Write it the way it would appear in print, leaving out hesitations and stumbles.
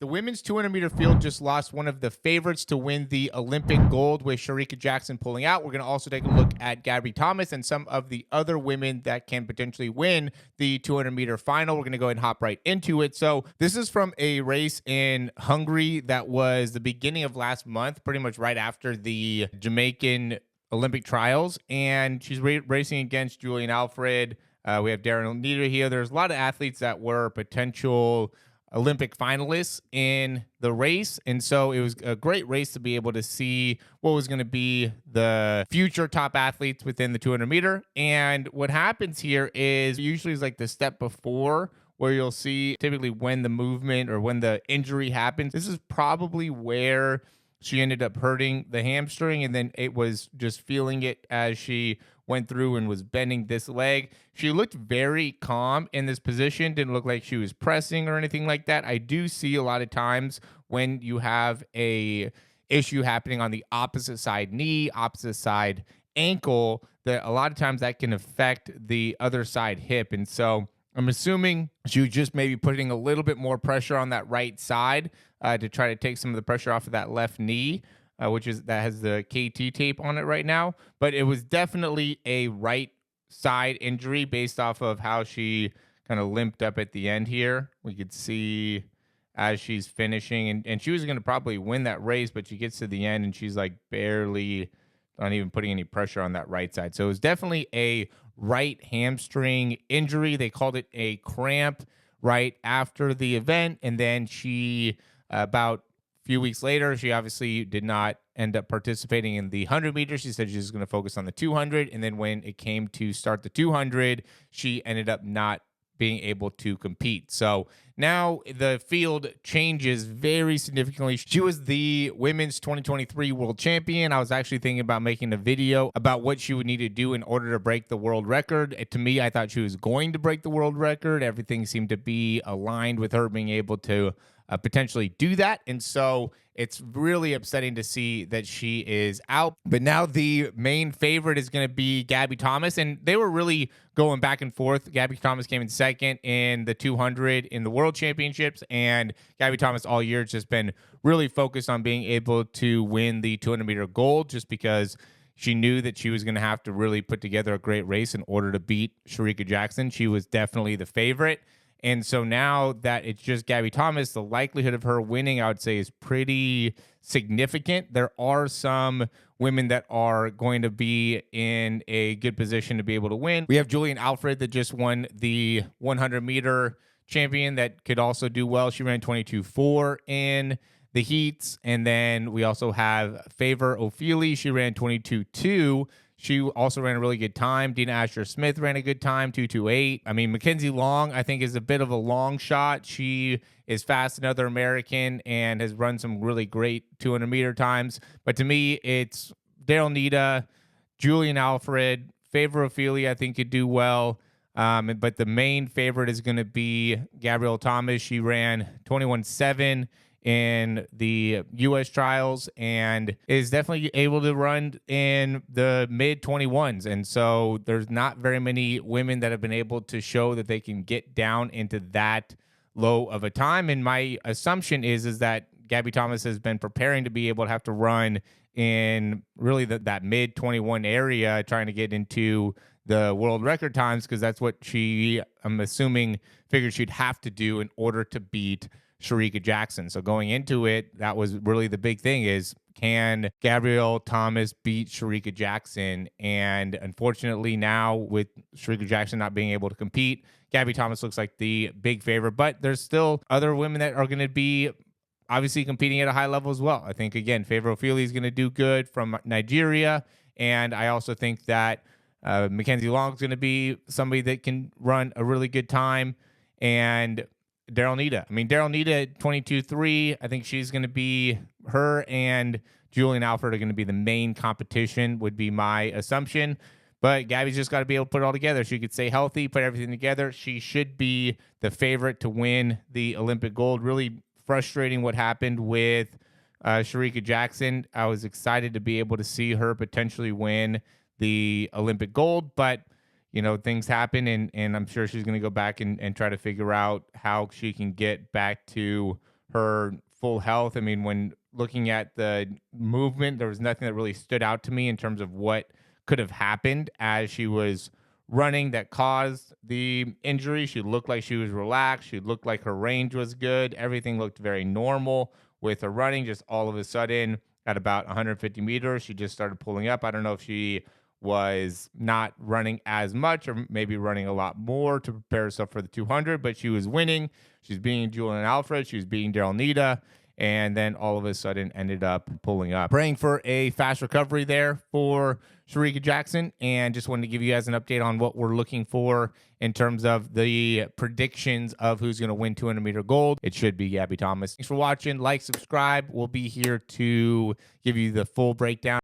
The women's 200-meter field just lost one of the favorites to win the Olympic gold with Shericka Jackson pulling out. We're going to also take a look at Gabby Thomas and some of the other women that can potentially win the 200-meter final. We're going to go ahead and hop right into it. So this is from a race in Hungary that was the beginning of last month, pretty much right after the Jamaican Olympic trials. And she's racing against Julian Alfred. We have Darren Nieder here. There's a lot of athletes that were potential Olympic finalists in the race. And so it was a great race to be able to see what was going to be the future top athletes within the 200 meter. And what happens here is usually is like the step before where you'll see typically when the movement or when the injury happens. This is probably where she ended up hurting the hamstring, and then it was just feeling it as she went through and was bending this leg. She looked very calm in this position, didn't look like she was pressing or anything like that. I do see a lot of times when you have a issue happening on the opposite side knee, opposite side ankle, that a lot of times that can affect the other side hip. And so I'm assuming she was just maybe putting a little bit more pressure on that right side to try to take some of the pressure off of that left knee, that has the KT tape on it right now. But it was definitely a right side injury based off of how she kind of limped up at the end here. We could see as she's finishing, and she was going to probably win that race, but she gets to the end and she's like barely not even putting any pressure on that right side. So it was definitely a right hamstring injury. They called it a cramp right after the event. And then she, about a few weeks later, she obviously did not end up participating in the 100 meters. She said she was going to focus on the 200. And then when it came to start the 200, she ended up not being able to compete. So now the field changes very significantly. She was the women's 2023 world champion. I was actually thinking about making a video about what she would need to do in order to break the world record. To me, I thought she was going to break the world record. Everything seemed to be aligned with her being able to potentially do that. And so it's really upsetting to see that she is out. But now the main favorite is going to be Gabby Thomas. And they were really going back and forth. Gabby Thomas came in second in the 200 in the world championships. And Gabby Thomas all year has just been really focused on being able to win the 200 meter gold, just because she knew that she was going to have to really put together a great race in order to beat Shericka Jackson. She was definitely the favorite. And so now that it's just Gabby Thomas, the likelihood of her winning, I would say, is pretty significant. There are some women that are going to be in a good position to be able to win. We have Julian Alfred that just won the 100-meter champion that could also do well. She ran 22.4 in the heats. And then we also have Favor Ofili. She ran 22.2. She also ran a really good time. Dina Asher-Smith ran a good time, 2:28. I mean, Mackenzie Long, I think, is a bit of a long shot. She is fast, another American, and has run some really great 200-meter times. But to me, it's Daryl Nita, Julian Alfred, Favor Ophelia, I think could do well. But the main favorite is going to be Gabrielle Thomas. She ran 21.7 in the U.S. trials and is definitely able to run in the mid 21s. And so there's not very many women that have been able to show that they can get down into that low of a time. And my assumption is that Gabby Thomas has been preparing to be able to have to run in really that mid 21 area, trying to get into the world record times, because that's what she, I'm assuming, figured she'd have to do in order to beat Shericka Jackson. So going into it, that was really the big thing, is can Gabrielle Thomas beat Shericka Jackson? And unfortunately now, with Shericka Jackson not being able to compete, Gabby Thomas looks like the big favorite. But there's still other women that are going to be obviously competing at a high level as well. I think, again, Favor Ophelia is going to do good from Nigeria. And I also think that Mackenzie Long is going to be somebody that can run a really good time. And Daryl Nita. I mean, Daryl Nita at 22.3, I think she's going to be, her and Julian Alfred are going to be the main competition, would be my assumption. But Gabby's just got to be able to put it all together. She could stay healthy, put everything together. She should be the favorite to win the Olympic gold. Really frustrating what happened with Shericka Jackson. I was excited to be able to see her potentially win the Olympic gold, but you know, things happen, and I'm sure she's going to go back and try to figure out how she can get back to her full health. I mean, when looking at the movement, there was nothing that really stood out to me in terms of what could have happened as she was running that caused the injury. She looked like she was relaxed. She looked like her range was good. Everything looked very normal with her running. Just all of a sudden, at about 150 meters, she just started pulling up. I don't know if she was not running as much or maybe running a lot more to prepare herself for the 200, but she was winning. She's beating Julian Alfred. She was beating Daryl Nita. And then all of a sudden ended up pulling up. Praying for a fast recovery there for Shericka Jackson. And just wanted to give you guys an update on what we're looking for in terms of the predictions of who's going to win 200-meter gold. It should be Gabby Thomas. Thanks for watching. Like, subscribe. We'll be here to give you the full breakdown.